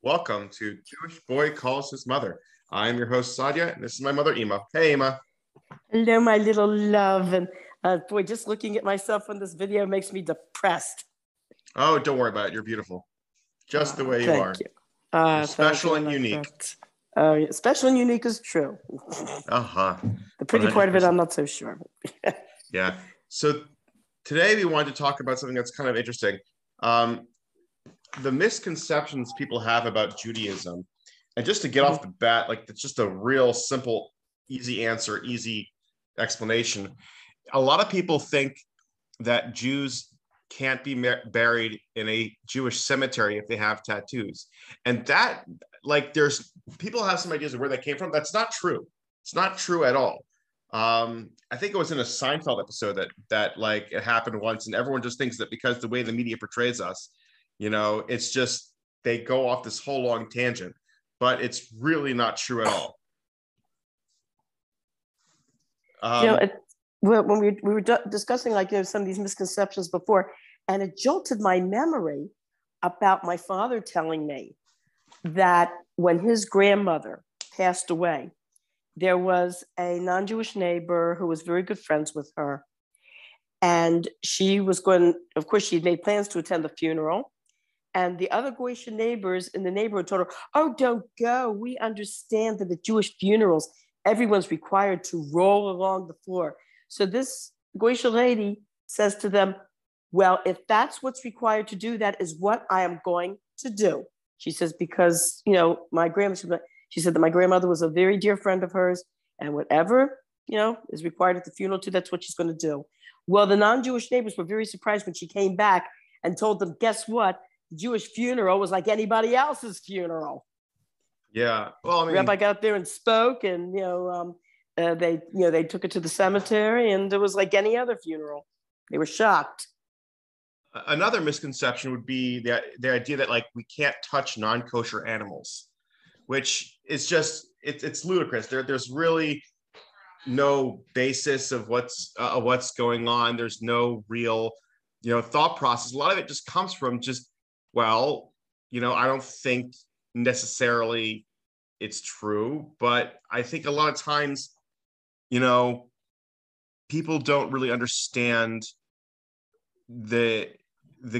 Welcome to Jewish Boy Calls His Mother. I'm your host, Sadia, and this is my mother, Ima. Hey, Ima. Hello, my little love. And boy, just looking at myself on this video makes me depressed. Oh, don't worry about it. You're beautiful. Just the way you are. Thank you. You're special and unique. Special and unique is true. Uh-huh. The pretty 100%. part of it, I'm not so sure. Yeah. So today we wanted to talk about something that's kind of interesting. The misconceptions people have about Judaism. And just to get off the bat, like it's just a real simple, easy answer, easy explanation. A lot of people think that Jews can't be buried in a Jewish cemetery if they have tattoos. And that, like, there's people have some ideas of where that came from. That's not true. It's not true at all. I think it was in a Seinfeld episode that like it happened once, and everyone just thinks that because the way the media portrays us, it's just they go off this whole long tangent, but it's really not true at all. When we were discussing some of these misconceptions before, and it jolted my memory about my father telling me that when his grandmother passed away, there was a non-Jewish neighbor who was very good friends with her. And she was of course, she'd made plans to attend the funeral. And the other Goyish neighbors in the neighborhood told her, "Oh, don't go. We understand that at Jewish funerals, everyone's required to roll along the floor." So this Goyish lady says to them, "Well, if that's what's required to do, that is what I am going to do." She says, because, she said that my grandmother was a very dear friend of hers, and whatever, is required at the funeral too, that's what she's going to do. Well, the non-Jewish neighbors were very surprised when she came back and told them, guess what? The Jewish funeral was like anybody else's funeral. Yeah. Well, I mean, Rabbi got up there and spoke, and, they took it to the cemetery, and it was like any other funeral. They were shocked. Another misconception would be the idea that like we can't touch non-kosher animals, which is just it's ludicrous. There's really no basis of what's going on. There's no real thought process. A lot of it just comes from just I don't think necessarily it's true, but I think a lot of times people don't really understand the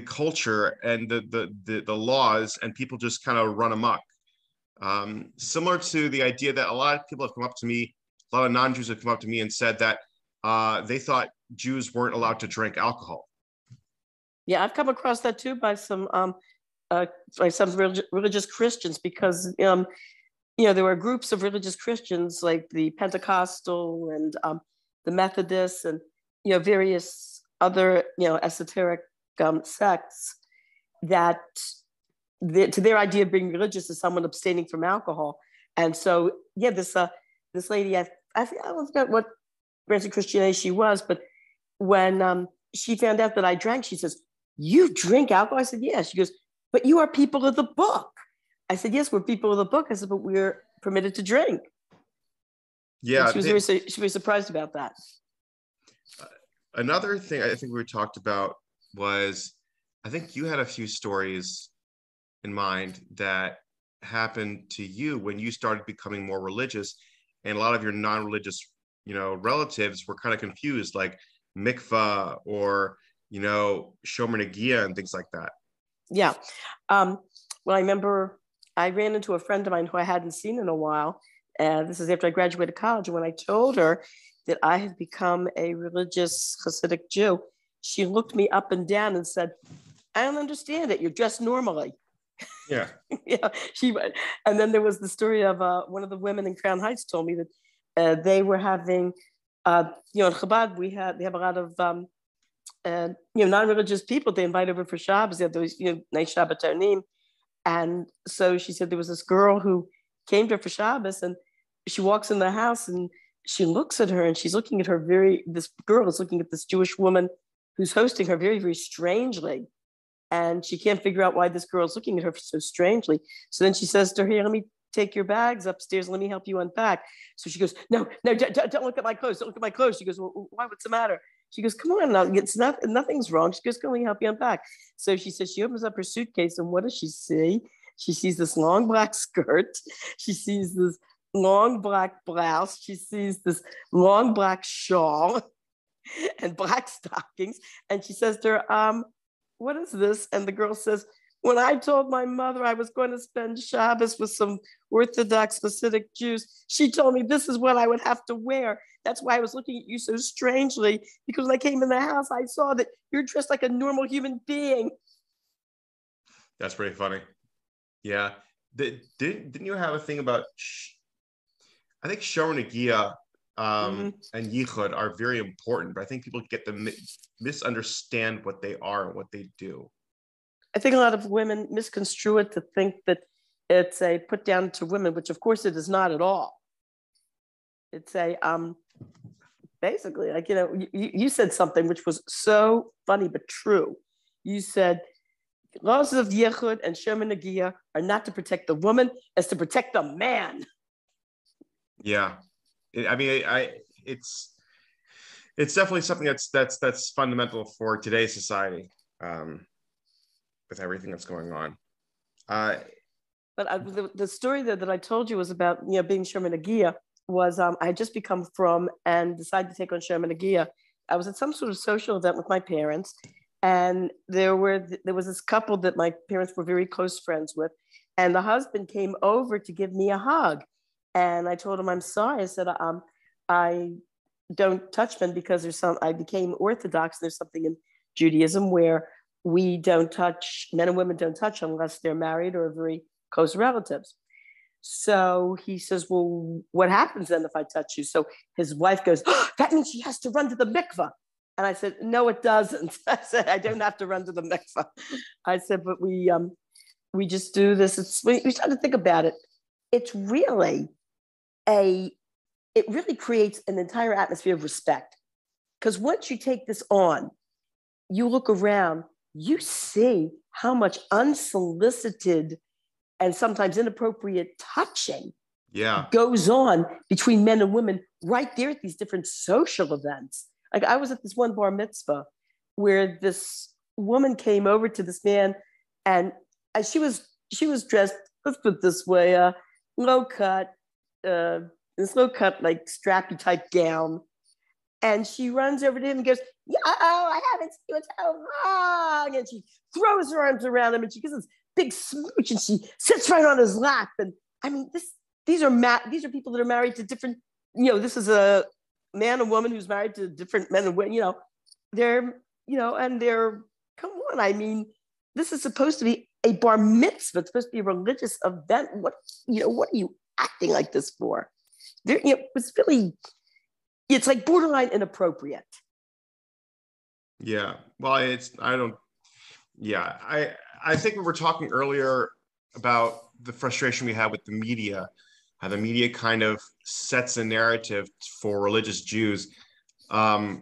culture and the laws, and people just kind of run amok. Similar to the idea that a lot of people have come up to me, a lot of non-Jews have come up to me and said that they thought Jews weren't allowed to drink alcohol. Yeah, I've come across that too by some religious Christians, because there were groups of religious Christians like the Pentecostal and the Methodists and various other esoteric sects that to their idea of being religious is someone abstaining from alcohol. And so this lady, I forgot what branch of Christianity she was, but when she found out that I drank, she says, "You drink alcohol?" I said, "Yes." She goes, "But you are people of the book." I said, "Yes, we're people of the book." I said, "But we're permitted to drink." Yeah, and she was surprised about that. Another thing I think we talked about was, I think you had a few stories in mind that happened to you when you started becoming more religious, and a lot of your non-religious, relatives were kind of confused, like mikvah or, shomer negia and things like that. Yeah. Well, I remember I ran into a friend of mine who I hadn't seen in a while. This is after I graduated college. And when I told her that I had become a religious Hasidic Jew, she looked me up and down and said, "I don't understand it. You're dressed normally." Yeah. Yeah. And then there was the story of one of the women in Crown Heights told me that they were having, in Chabad, they have a lot of, non-religious people they invite over for Shabbos. They have those, nice Shabbat Tarnim. And so she said there was this girl who came to her for Shabbos, and she walks in the house and she looks at her, and she's looking at her this girl is looking at this Jewish woman who's hosting her very, very strangely. And she can't figure out why this girl's looking at her so strangely. So then she says to her, "Here, let me take your bags upstairs. Let me help you unpack." So she goes, no, don't look at my clothes. Don't look at my clothes. She goes, "Well, why? What's the matter?" She goes, "Come on now. Nothing's wrong." She goes, "Can we help you unpack?" So she says she opens up her suitcase, and what does she see? She sees this long black skirt. She sees this long black blouse. She sees this long black shawl and black stockings. And she says to her, what is this? And the girl says, when I told my mother I was going to spend Shabbos with some Orthodox Hasidic Jews, she told me this is what I would have to wear. That's why I was looking at you so strangely, because when I came in the house, I saw that you're dressed like a normal human being. That's pretty funny. Yeah. Didn't you have a thing about, I think Shomer Negia and Yichud are very important, but I think people get to misunderstand what they are and what they do. I think a lot of women misconstrue it to think that it's a put down to women, which of course it is not at all. It's a, basically, like, you said something which was so funny but true. You said, laws of Yichud and Shomer Negia are not to protect the woman, it's to protect the man. Yeah. It's definitely something that's fundamental for today's society. With everything that's going on. But the story that I told you was about, being Shomer Negia was I had just become from and decided to take on Shomer Negia. I was at some sort of social event with my parents, and there was this couple that my parents were very close friends with, and the husband came over to give me a hug. And I told him, I'm sorry. I said, I don't touch men because I became Orthodox. There's something in Judaism where we don't touch, men and women don't touch unless they're married or very close relatives. So he says, well, what happens then if I touch you? So his wife goes, oh, that means she has to run to the mikveh. And I said, no, it doesn't. I said, I don't have to run to the mikveh. I said, but we just do this. We start to think about it. It really creates an entire atmosphere of respect. Because once you take this on, you look around, you see how much unsolicited and sometimes inappropriate touching goes on between men and women right there at these different social events. Like I was at this one bar mitzvah where this woman came over to this man, and she was dressed, let's put it this way, low cut, like strappy type gown. And she runs over to him and goes, I haven't seen you in so long. And she throws her arms around him and she gives this big smooch and she sits right on his lap. And I mean, these are people that are married to different, this is a man and woman who's married to different men and women, they're, come on. I mean, this is supposed to be a bar mitzvah. It's supposed to be a religious event. What are you acting like this for? It's like borderline inappropriate. Yeah. Well, I think we were talking earlier about the frustration we have with the media, how the media kind of sets a narrative for religious Jews. I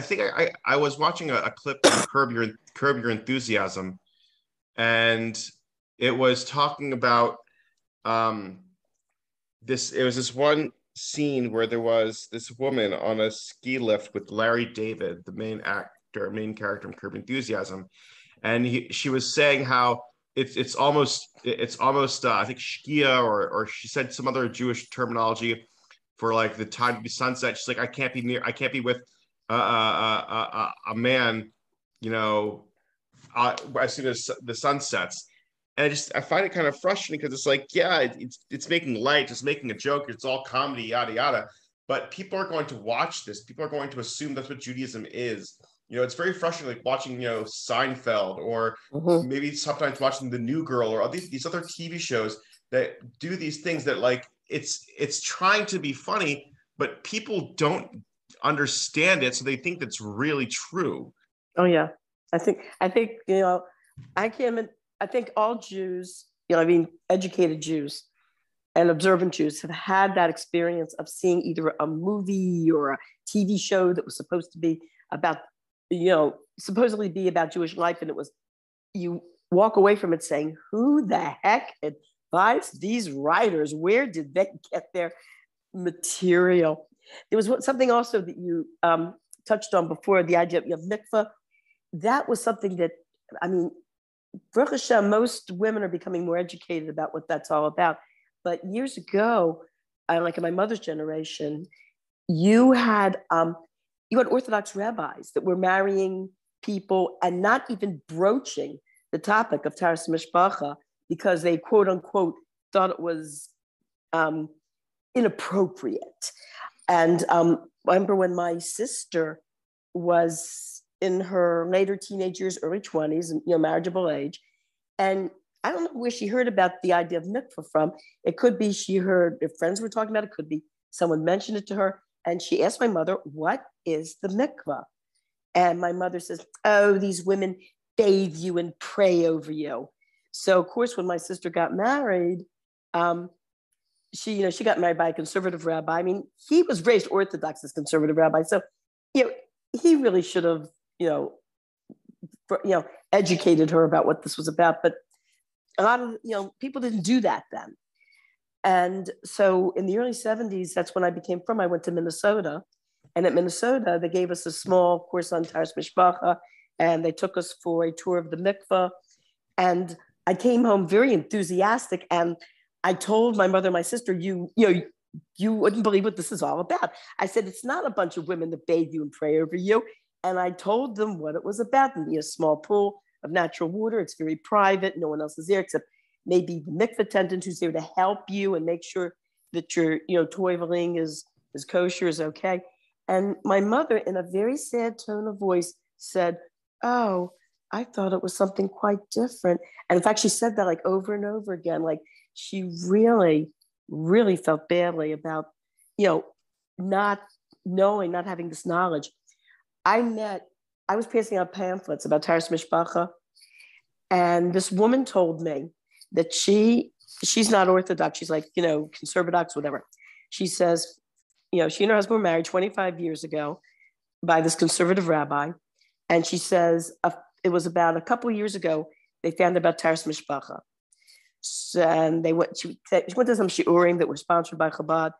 think I was watching a clip from Curb Your Enthusiasm, and it was talking about this one scene where there was this woman on a ski lift with Larry David, the main character in Curb Enthusiasm, and she was saying how it's almost I think shkia or she said some other Jewish terminology for like the time to be sunset. She's like, I can't be with a man, as soon as the sun sets. And I find it kind of frustrating because it's like, it's making light, it's making a joke, it's all comedy, yada, yada. But people are going to watch this. People are going to assume that's what Judaism is. It's very frustrating, like watching, Seinfeld or maybe sometimes watching The New Girl or these other TV shows that do these things that like, it's trying to be funny, but people don't understand it. So they think that's really true. Oh, yeah. I think, I think all Jews, educated Jews and observant Jews have had that experience of seeing either a movie or a TV show that was supposed to be about, supposedly be about Jewish life. And you walk away from it saying, who the heck advised these writers? Where did they get their material? There was something also that you touched on before, the idea of mikveh. That was something that, Baruch Hashem, most women are becoming more educated about what that's all about. But years ago, like in my mother's generation, you had Orthodox rabbis that were marrying people and not even broaching the topic of Taras Mishpacha because they quote unquote thought it was inappropriate. And I remember when my sister was in her later teenage years, early 20s, and marriageable age, and I don't know where she heard about the idea of mikvah from. It could be she heard if friends were talking about it. Could be someone mentioned it to her, and she asked my mother, "What is the mikvah?" And my mother says, "Oh, these women bathe you and pray over you." So, of course, when my sister got married, she got married by a conservative rabbi. I mean, he was raised Orthodox as conservative rabbi, so he really should have educated her about what this was about. But a lot of people didn't do that then. And so in the early 70s, that's when I became frum. I went to Minnesota, and at Minnesota they gave us a small course on Taras Mishpacha, and they took us for a tour of the mikveh. And I came home very enthusiastic, and I told my mother and my sister, you wouldn't believe what this is all about. I said, it's not a bunch of women that bathe you and pray over you. And I told them what it was about. A small pool of natural water. It's very private. No one else is there except maybe the mikveh attendant who's there to help you and make sure that your toiveling is kosher, is okay. And my mother, in a very sad tone of voice, said, "Oh, I thought it was something quite different." And in fact, she said that like over and over again. Like she really, really felt badly about, not knowing, not having this knowledge. I was passing out pamphlets about Taras Mishpacha, and this woman told me that she's not Orthodox. She's like, conservadox, whatever. She says, she and her husband were married 25 years ago by this conservative rabbi. And she says, it was about a couple of years ago, they found out about Taras Mishpacha. So, and she went to some shiurim that were sponsored by Chabad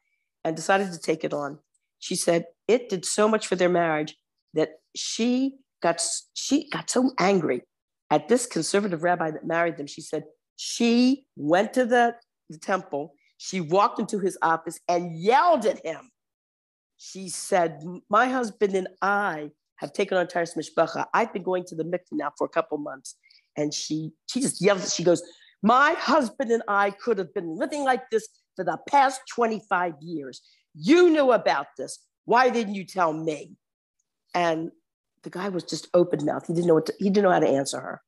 and decided to take it on. She said it did so much for their marriage that she got so angry at this conservative rabbi that married them. She said she went to the temple, she walked into his office and yelled at him. She said, "My husband and I have taken on Taras Mishpacha. I've been going to the mikveh now for a couple months." And she just yelled. She goes, "My husband and I could have been living like this for the past 25 years. You knew about this. Why didn't you tell me?" And the guy was just open mouthed. He didn't know how to answer her.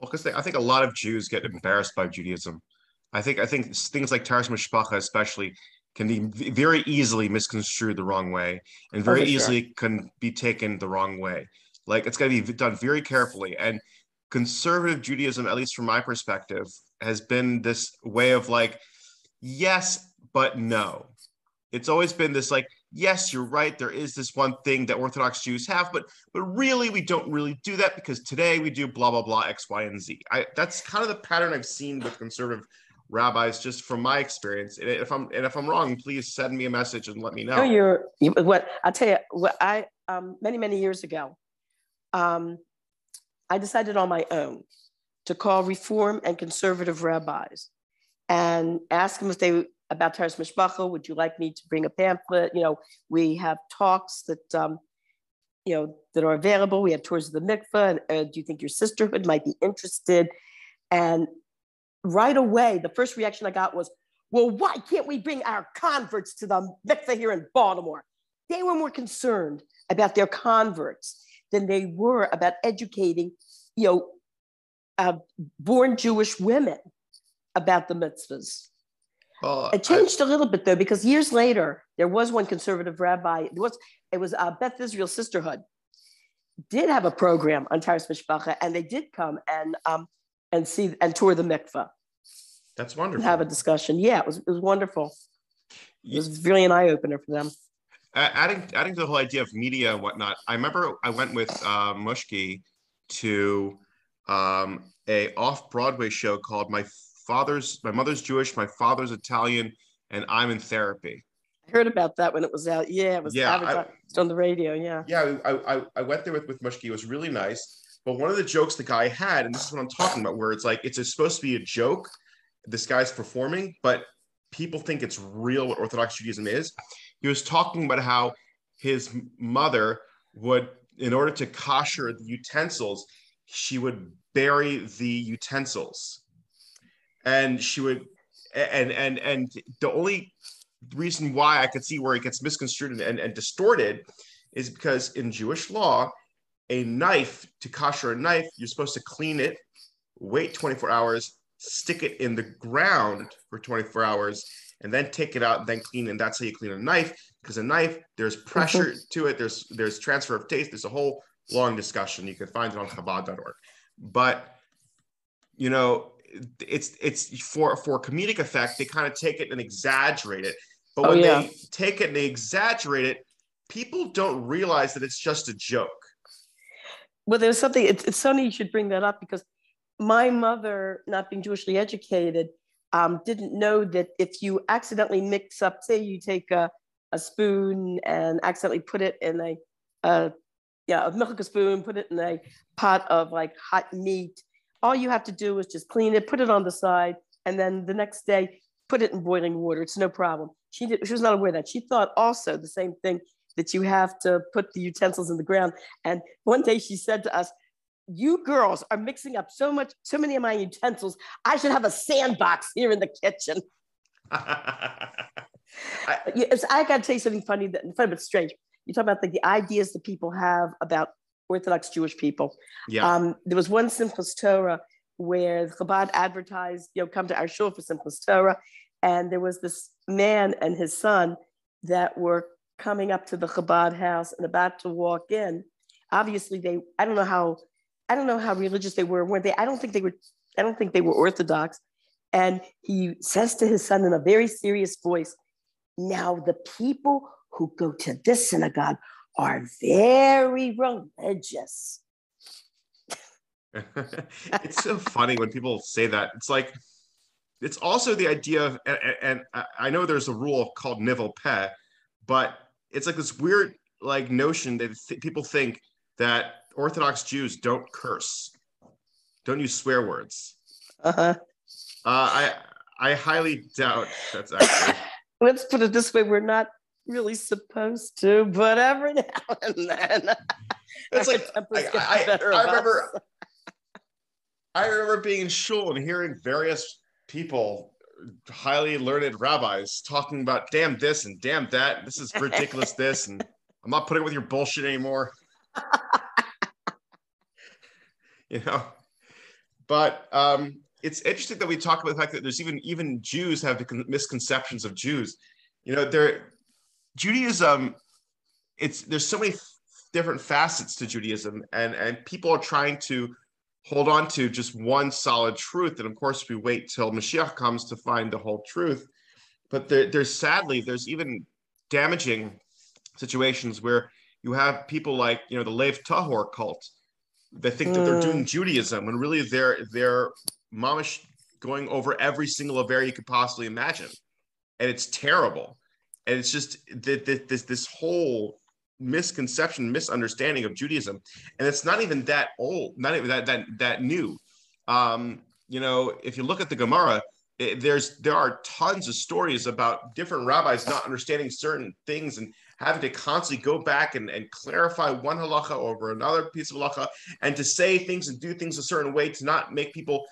Well, because I think a lot of Jews get embarrassed by Judaism. I think things like Taras Mishpacha especially can be very easily misconstrued the wrong way, and very easily can be taken the wrong way. Like it's got to be done very carefully. And conservative Judaism, at least from my perspective, has been this way of like, yes, but no. It's always been this like, yes, you're right. There is this one thing that Orthodox Jews have, but really we don't really do that because today we do blah, blah, blah, X, Y, and Z. That's kind of the pattern I've seen with conservative rabbis, just from my experience. And if I'm wrong, please send me a message and let me know. What I'll tell you, what I many years ago, I decided on my own to call Reform and conservative rabbis and ask them if they about Taras Mishpacha. Would you like me to bring a pamphlet? We have talks that that are available. We have tours of the mikveh. And, do you think your sisterhood might be interested? And right away, the first reaction I got was, "Well, why can't we bring our converts to the mikveh here in Baltimore?" They were more concerned about their converts than they were about educating, born Jewish women about the mitzvahs. It changed a little bit though, because years later, there was one conservative rabbi. It was Beth Israel Sisterhood did have a program on Taras Mishpacha, and they did come and see and tour the mikveh. That's wonderful. And have a discussion. Yeah, it was wonderful. It was really an eye opener for them. Adding to the whole idea of media and whatnot, I remember I went with Mushki to a off-Broadway show called My Mother's Jewish, My Father's Italian, and I'm in Therapy. I heard about that when it was out. Yeah, it was advertised on the radio. Yeah. Yeah, I went there with Mushki. It was really nice. But one of the jokes the guy had, and this is what I'm talking about, where it's like it's supposed to be a joke, this guy's performing, but people think it's real what Orthodox Judaism is. He was talking about how his mother would, in order to kosher the utensils, she would bury the utensils, and she would, and the only reason why I could see where it gets misconstrued and distorted is because in Jewish law, a knife, to kosher a knife, you're supposed to clean it, wait 24 hours, stick it in the ground for 24 hours, and then take it out and then clean. And that's how you clean a knife, because a knife, there's pressure to it. There's transfer of taste. There's a whole long discussion. You can find it on Chabad.org. But, you know, it's for comedic effect, they kind of take it and exaggerate it. But when they take it and they exaggerate it, people don't realize that it's just a joke. Well, there's something, it's funny you should bring that up, because my mother, not being Jewishly educated, didn't know that if you accidentally mix up, say you take a spoon and accidentally put it in a milk spoon, put it in a pot of like hot meat, all you have to do is just clean it, put it on the side, and then the next day, put it in boiling water. It's no problem. She was not aware of that. She thought also the same thing, that you have to put the utensils in the ground. And one day she said to us, "You girls are mixing up so many of my utensils. I should have a sandbox here in the kitchen." I got to tell you something funny but strange. You talk about the ideas that people have about Orthodox Jewish people. Yeah. There was one Simchas Torah where Chabad advertised, come to our shul for Simchas Torah. And there was this man and his son that were coming up to the Chabad house and about to walk in. Obviously, I don't know how religious they were, weren't they? I don't think they were Orthodox. And he says to his son in a very serious voice, "Now the people who go to this synagogue are very religious." It's so funny when people say that. It's like, it's also the idea of, and I know there's a rule called nivel peh, but it's like this weird like notion that people think that Orthodox Jews don't curse, don't use swear words. I highly doubt that's actually. Let's put it this way: we're not really supposed to, but every now and then. It's like I remember being in shul and hearing various people, highly learned rabbis, talking about damn this and damn that. This is ridiculous, this, and I'm not putting up with your bullshit anymore. But it's interesting that we talk about the fact that there's even Jews have misconceptions of Jews. Judaism, there's so many different facets to Judaism, and people are trying to hold on to just one solid truth. And of course, we wait till Mashiach comes to find the whole truth. But there's even damaging situations where you have people like, the Lev Tahor cult. They think that they're doing Judaism when really they're mamish going over every single affair you could possibly imagine. And it's terrible. And it's just this whole misunderstanding of Judaism. And it's not even that old, not even that new. If you look at the Gemara, there are tons of stories about different rabbis not understanding certain things and having to constantly go back and clarify one halacha over another piece of halacha, and to say things and do things a certain way to not make people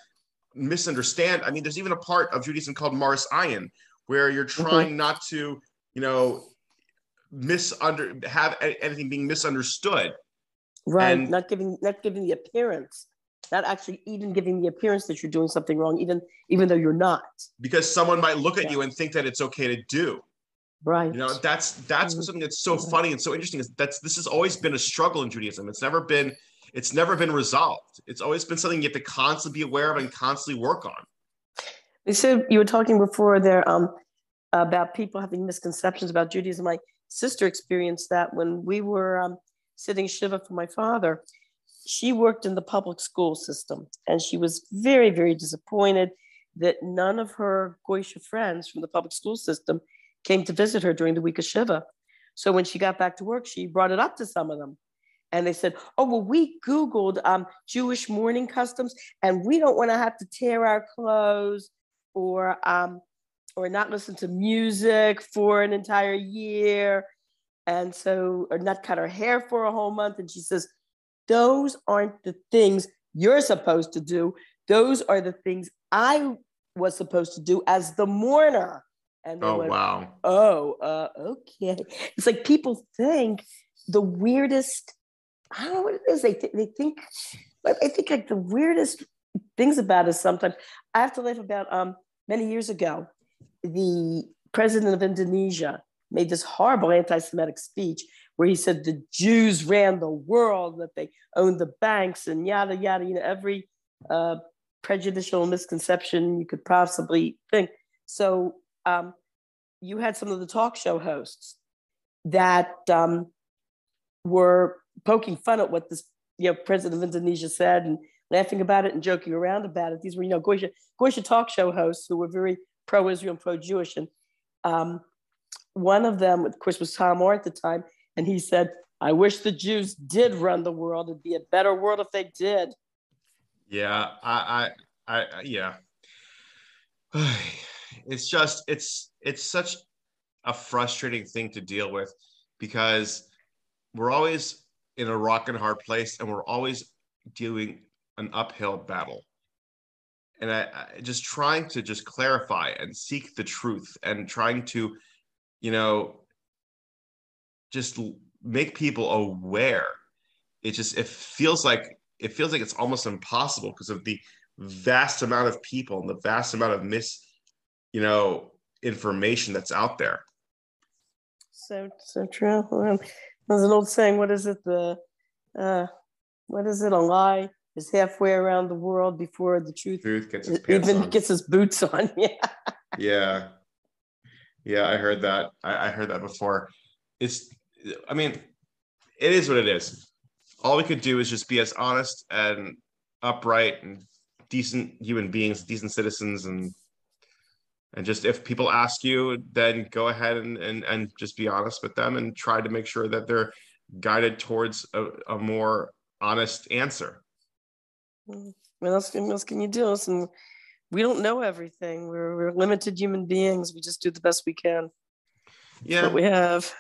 misunderstand. I mean, there's even a part of Judaism called Maris Ayin, where you're trying not to, have anything being misunderstood. Right. And not giving the appearance, not actually even giving the appearance that you're doing something wrong, even though you're not. Because someone might look at you and think that it's okay to do. Right. That's something that's so funny and so interesting, is this has always been a struggle in Judaism. It's never been resolved. It's always been something you have to constantly be aware of and constantly work on. So you were talking before there about people having misconceptions about Judaism. My sister experienced that when we were sitting Shiva for my father. She worked in the public school system, and she was very, very disappointed that none of her Goysha friends from the public school system came to visit her during the week of Shiva. So when she got back to work, she brought it up to some of them. And they said, oh, well, we Googled Jewish mourning customs, and we don't want to have to tear our clothes or not listen to music for an entire year. And so, or not cut her hair for a whole month. And she says, those aren't the things you're supposed to do. Those are the things I was supposed to do as the mourner. And they went, wow. Oh, okay. It's like people think the weirdest, I don't know what it is. They think, I think like the weirdest things about us sometimes. I have to laugh about many years ago, the president of Indonesia made this horrible anti-Semitic speech where he said the Jews ran the world, that they owned the banks and yada, yada, every prejudicial misconception you could possibly think. So you had some of the talk show hosts that were poking fun at what this president of Indonesia said and laughing about it and joking around about it. These were, Goysha talk show hosts who were very pro-Israel and pro-Jewish. And one of them, of course, was Tom Moore at the time. And he said, I wish the Jews did run the world. It'd be a better world if they did. Yeah, yeah. It's just, it's such a frustrating thing to deal with because we're always in a rock and hard place and we're always doing an uphill battle. And I just trying to just clarify and seek the truth and trying to, just make people aware. It feels like it's almost impossible because of the vast amount of people and the vast amount of information that's out there. So true. There's an old saying, what is it? A lie is halfway around the world before the truth gets its pants even on. Gets his boots on. Yeah. I heard that. I heard that before. It is what it is. All we could do is just be as honest and upright and decent human beings, decent citizens, and just if people ask you, then go ahead and just be honest with them and try to make sure that they're guided towards a more honest answer. What else can you do? Listen, we don't know everything. We're limited human beings. We just do the best we can. Yeah, what we have.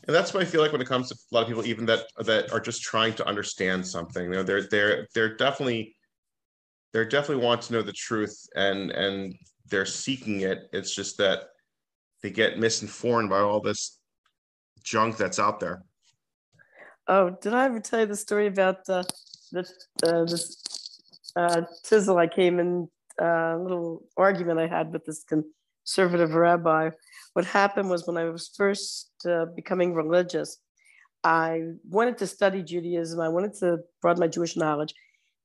And that's what I feel like when it comes to a lot of people, even that are just trying to understand something. They're definitely want to know the truth and they're seeking it. It's just that they get misinformed by all this junk that's out there. Oh, did I ever tell you the story about this tizzle I came in, a little argument I had with this conservative rabbi? What happened was when I was first becoming religious, I wanted to study Judaism. I wanted to broaden my Jewish knowledge,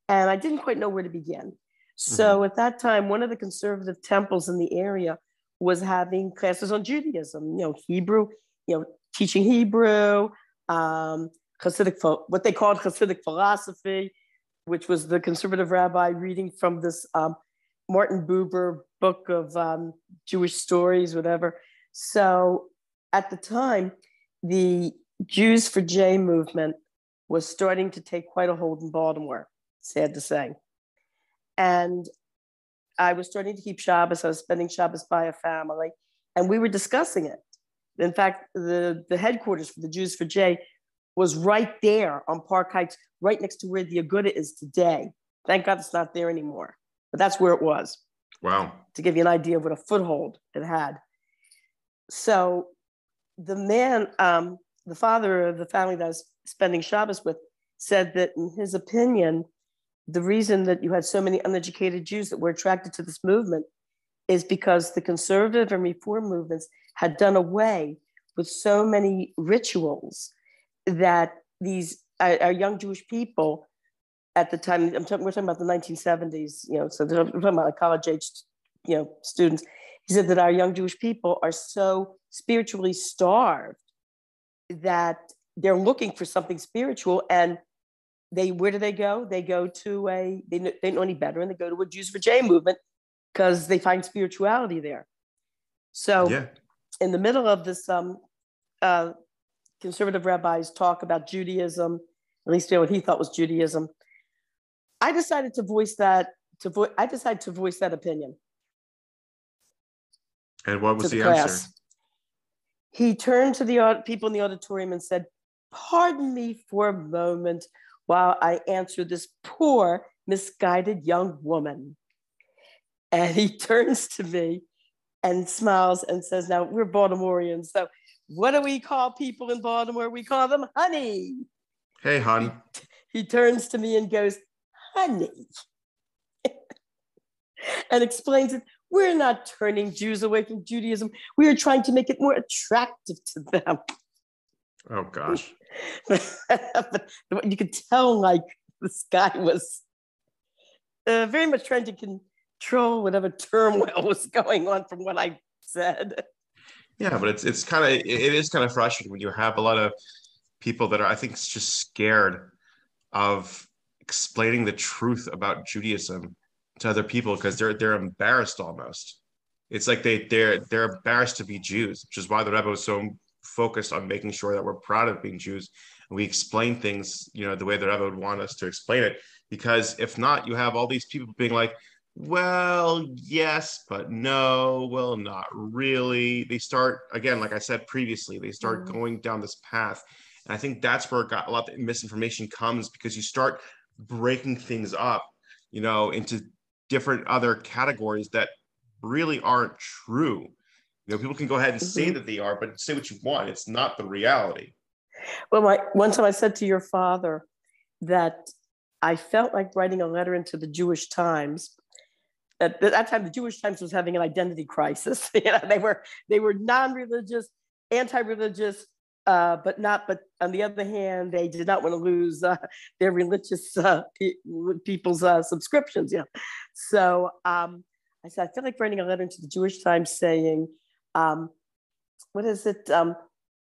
and I didn't quite know where to begin. So at that time, one of the conservative temples in the area was having classes on Judaism, Hebrew, teaching Hebrew, Hasidic, what they called Hasidic philosophy, which was the conservative rabbi reading from this Martin Buber book of Jewish stories, whatever. So at the time, the Jews for Jay movement was starting to take quite a hold in Baltimore, sad to say. And I was starting to keep Shabbos. I was spending Shabbos by a family, and we were discussing it. In fact, the headquarters for the Jews for Jay was right there on Park Heights, right next to where the Aguda is today. Thank God it's not there anymore, but that's where it was. Wow. To give you an idea of what a foothold it had. So the man, the father of the family that I was spending Shabbos with, said that in his opinion, the reason that you had so many uneducated Jews that were attracted to this movement is because the conservative and reform movements had done away with so many rituals that these our young Jewish people at the time, we're talking about the 1970s, so we're talking about college-aged, students. He said that our young Jewish people are so spiritually starved that they're looking for something spiritual, and where do they go? They go to they don't know any better, and they go to a Jews for Jay movement because they find spirituality there. So in the middle of this conservative rabbis talk about Judaism at least what he thought was Judaism. I decided to voice that. I decided to voice that opinion. And what was the class. answer? He turned to the people in the auditorium and said, "Pardon me for a moment while I answer this poor, misguided young woman." And he turns to me and smiles and says, "Now, we're Baltimoreans, so what do we call people in Baltimore? We call them honey." Hey, hon. He turns to me and goes, "Honey," and explains it. "We're not turning Jews away from Judaism. We are trying to make it more attractive to them." Oh, gosh. But you could tell, like, this guy was very much trying to control whatever turmoil was going on from what I said. Yeah, but it is kind of frustrating when you have a lot of people that are, I think, just scared of explaining the truth about Judaism to other people because they're embarrassed almost. It's like they're embarrassed to be Jews, which is why the Rebbe was so focused on making sure that we're proud of being Jews and we explain things, the way the Rebbe would want us to explain it. Because if not, you have all these people being like, well, yes, but no, well, not really. They start, again, like I said previously, they start going down this path. And I think that's where a lot of misinformation comes, because you start breaking things up, into different other categories that really aren't true. People can go ahead and say that they are, but say what you want. It's not the reality. Well, one time I said to your father that I felt like writing a letter into the Jewish Times. At that time, the Jewish Times was having an identity crisis. They were non-religious, anti-religious, but on the other hand, they did not want to lose their religious people's subscriptions. Yeah. So I said, I feel like writing a letter into the Jewish Times saying, what is it?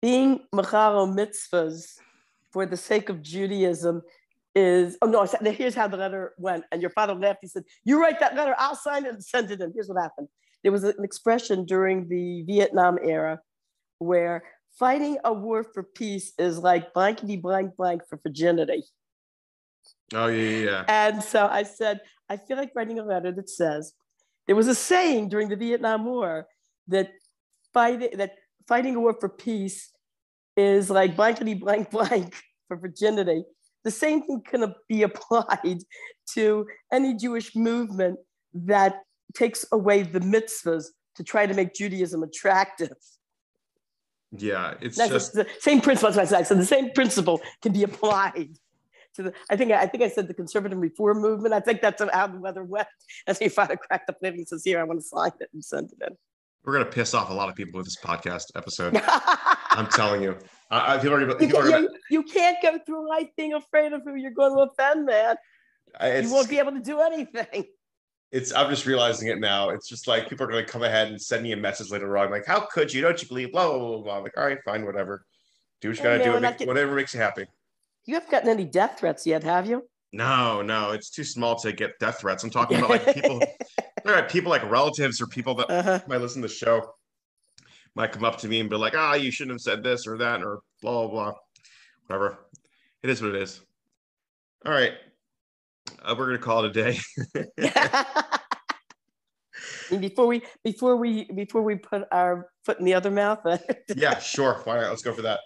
Being macharo mitzvahs for the sake of Judaism is, oh no, I said, here's how the letter went. And your father laughed. He said, "You write that letter, I'll sign it and send it in." Here's what happened. There was an expression during the Vietnam era where fighting a war for peace is like blankety blank blank for virginity. Oh, yeah. And so I said, I feel like writing a letter that says, there was a saying during the Vietnam War that fighting a war for peace is like blankety blank blank for virginity. The same thing can be applied to any Jewish movement that takes away the mitzvahs to try to make Judaism attractive. Yeah, it's that's just the same principle. That's what I said. So the same principle can be applied to I think I said the conservative reform movement. I think that's how the weather went. As your father cracked up and says, "Here, I want to sign it and send it in." We're gonna piss off a lot of people with this podcast episode. I'm telling you. You can't go through life being afraid of who you're going to offend, man. You won't be able to do anything. I'm just realizing it now. It's just like people are going to come ahead and send me a message later on, like, "How could you? Don't you believe?" Blah blah blah blah. I'm like, all right, fine, whatever. Do what you got to do. Whatever makes you happy. You haven't gotten any death threats yet, have you? No, it's too small to get death threats. I'm talking about like people. All right, people like relatives or people that might listen to the show might come up to me and be like, "You shouldn't have said this or that," or blah blah blah. Whatever. It is what it is. All right. We're gonna call it a day. before we put our foot in the other mouth. Yeah, sure. Why not? Let's go for that.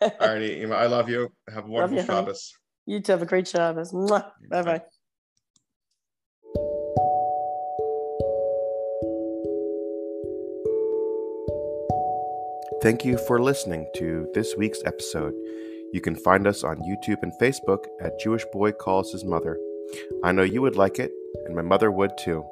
All righty, I love you. Have a wonderful Shabbos. You too. Have a great Shabbos. Bye bye. Thank you for listening to this week's episode. You can find us on YouTube and Facebook at Jewish Boy Calls His Mother. I know you would like it, and my mother would too.